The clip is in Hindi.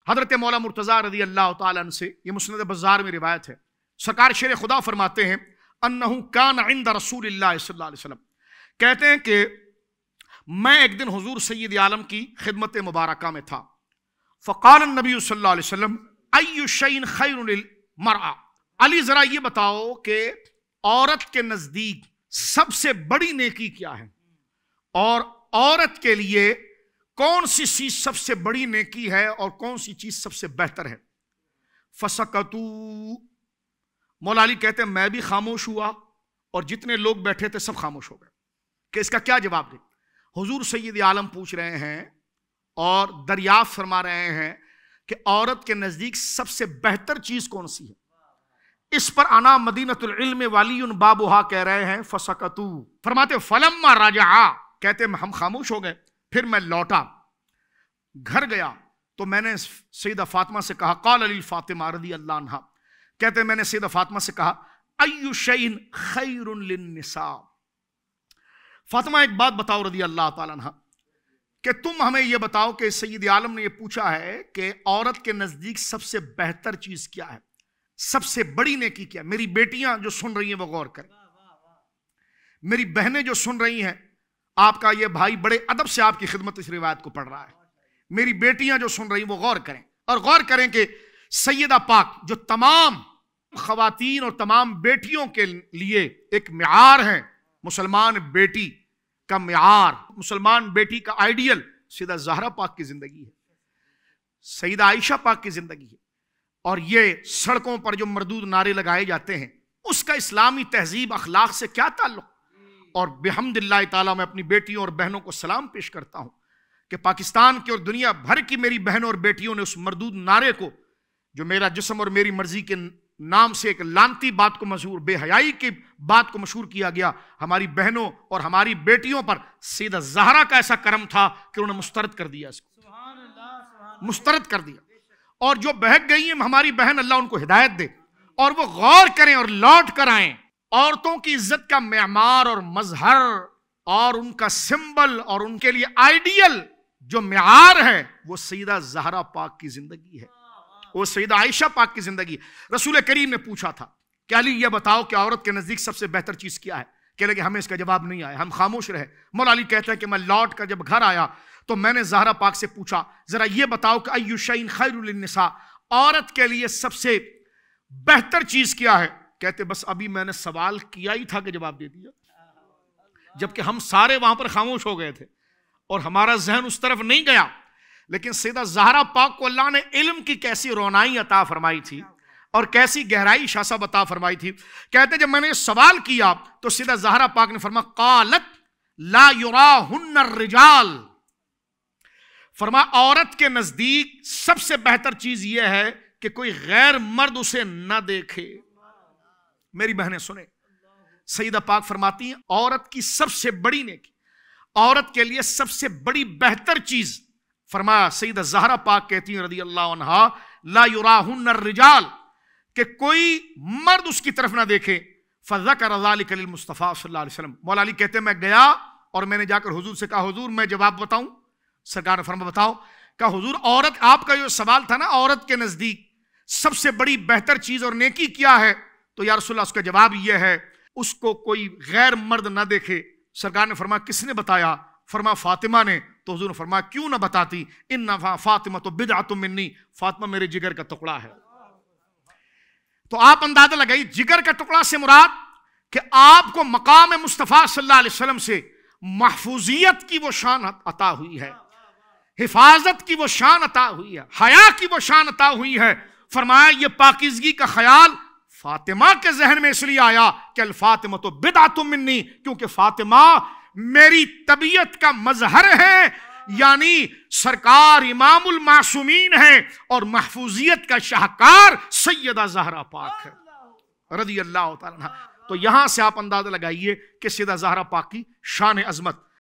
हजरत मौला मुर्तज़ा रज़ी अल्लाह ताला अन्हु से, ये मुस्नद बज़ार में रिवायत है, सरकार शेर खुदा फरमाते हैं अन्नहु कान इंद रसूलिल्लाह सल्लल्लाहु अलैहि वसल्लम, कहते हैं कि मैं एक दिन हुजूर सय्यद आलम की खिदमत मुबारका में था। फ़क़ाल नबी सल्लल्लाहु अलैहि वसल्लम अय्यु शैइन खैरुन लिल मरअ, अली जरा ये बताओ कि औरत के नजदीक सबसे बड़ी नेकी क्या है और औरत के लिए कौन सी चीज सबसे बड़ी नेकी है और कौन सी चीज सबसे बेहतर है। फसकतू, मौला अली कहते हैं मैं भी खामोश हुआ और जितने लोग बैठे थे सब खामोश हो गए कि इसका क्या जवाब दे। हुजूर सय्यद आलम पूछ रहे हैं और दरियाफ्त फरमा रहे हैं कि औरत के नजदीक सबसे बेहतर चीज कौन सी है। इस पर अना मदीनतुल इल्म वालियुन बाबुहा कह रहे हैं फसकतू, फरमाते फलम्मा राजा, कहते हम खामोश हो गए, फिर मैं लौटा घर गया तो मैंने सैयदा फातिमा से कहा, क़ाल अली फातिमा रज़ी अल्लाह अन्हा, कहते मैंने सैयदा फातिमा से कहा अय्यु शैइन खैरुन लिन्निसा, फातिमा एक बात बताओ रज़ी अल्लाह ताला अन्हा कि तुम हमें यह बताओ कि सय्यद आलम ने यह पूछा है कि औरत के नजदीक सबसे बेहतर चीज क्या है, सबसे बड़ी नेकी क्या। मेरी बेटियां जो सुन रही हैं वो गौर करें, मेरी बहनें जो सुन रही हैं, आपका ये भाई बड़े अदब से आपकी खिदमत इस रिवायत को पढ़ रहा है, मेरी बेटियां जो सुन रही वो गौर करें और गौर करें कि सैयदा पाक जो तमाम खवातीन और तमाम बेटियों के लिए एक मियार है, मुसलमान बेटी का मियार, मुसलमान बेटी का आइडियल सैयदा ज़हरा पाक की जिंदगी है, सैयदा आयशा पाक की जिंदगी है। और ये सड़कों पर जो मरदूद नारे लगाए जाते हैं उसका इस्लामी तहजीब अखलाक से क्या ताल्लुक। और बिहम्दिल्लाह ताला मैं अपनी बेटियों और बहनों को सलाम पेश करता हूं कि पाकिस्तान की और दुनिया भर की मेरी बहनों और बेटियों ने उस मरदूद नारे को, जो मेरा जिस्म और मेरी मर्जी के नाम से एक लानती बात को मशहूर, बेहयाई की बात को मशहूर किया गया, हमारी बहनों और हमारी बेटियों पर सैयदा ज़हरा का ऐसा करम था कि उन्होंने मुस्तरद कर दिया, इसको मुस्तरद कर दिया। और जो बहक गई है हमारी बहन, अल्लाह उनको हिदायत दे और वो गौर करें और लौट कर आए। औरतों की इज्जत का मेमार और मजहर और उनका सिंबल और उनके लिए आइडियल जो मेयार है वो सैयदा ज़हरा पाक की जिंदगी है, वो सैयदा आयशा पाक की जिंदगी। रसूल करीम ने पूछा था कि अली ये बताओ कि औरत के नजदीक सबसे बेहतर चीज क्या है। कह लगे हमें इसका जवाब नहीं आया, हम खामोश रहे। मौला अली कहते हैं कि मैं लौट कर जब घर आया तो मैंने ज़हरा पाक से पूछा जरा ये बताओ कि अय्यु शैइन खैरुन लिन्निसा, औरत के लिए सबसे बेहतर चीज क्या है। कहते बस अभी मैंने सवाल किया ही था कि जवाब दे दिया, जबकि हम सारे वहां पर खामोश हो गए थे और हमारा जहन उस तरफ नहीं गया। लेकिन सैयदा ज़हरा पाक को अल्लाह ने इल्म की कैसी रोनाई अता फरमाई थी और कैसी गहराई शासा बता फरमाई थी। कहते जब मैंने सवाल किया तो सैयदा ज़हरा पाक ने फरमा क़ालत ला युराहुन्न रिजाल, फरमा औरत के नजदीक सबसे बेहतर चीज यह है कि कोई गैर मर्द उसे न देखे। मेरी बहनें सुने, सईदा पाक फरमाती हैं औरत की सबसे बड़ी नेकी, औरत के लिए सबसे बड़ी बेहतर चीज, फरमाया सईदा ज़हरा पाक कहती हैं रज़ी अल्लाह अन्हा ला युराहुन्न रिजाल, कि कोई मर्द उसकी तरफ ना देखे। फ़ज़कर ज़ालिका लिल मुस्तफ़ा सल्लल्लाहु अलैहि वसल्लम, मौला अली कहते मैं गया और मैंने जाकर हुजूर से कहा हुजूर मैं जवाब बताऊं। सरकार ने फरमाया बताओ। कहा हुजूर औरत, आपका जो सवाल था ना औरत के नजदीक सबसे बड़ी बेहतर चीज और नेकी क्या है, तो या रसूलल्लाह उसका जवाब यह है उसको कोई गैर मर्द ना देखे। सरकार ने फरमाया किसने बताया? फरमा फातिमा ने। तो हुजूर ने फरमाया क्यों ना बताती, इन्ना फातिमा तो बिदअतुम मिन्नी, फातिमा मेरे जिगर का टुकड़ा है। तो आप अंदाजा लगाइए जिगर का टुकड़ा से मुराद कि आपको मकाम मुस्तफ़ा सल्लल्लाहु अलैहि वसल्लम से महफूजियत की वो शान अता हुई है, हिफाजत की वो शान अता हुई है, हया की वो शान अता हुई है। फरमाया ये पाकीज़गी का ख्याल फातिमा के जहन में इसलिए आया कि अल फातिमा तो बिदअतुम मिन्नी, क्योंकि फातिमा मेरी तबीयत का मजहर है, यानी सरकार इमामुल मासूमीन है और महफूजियत का शाहकार सैयदा ज़हरा पाक है रज़ी अल्लाह तआला अन्हा। तो यहां से आप अंदाजा लगाइए कि सैयदा ज़हरा पाक की शान अजमत।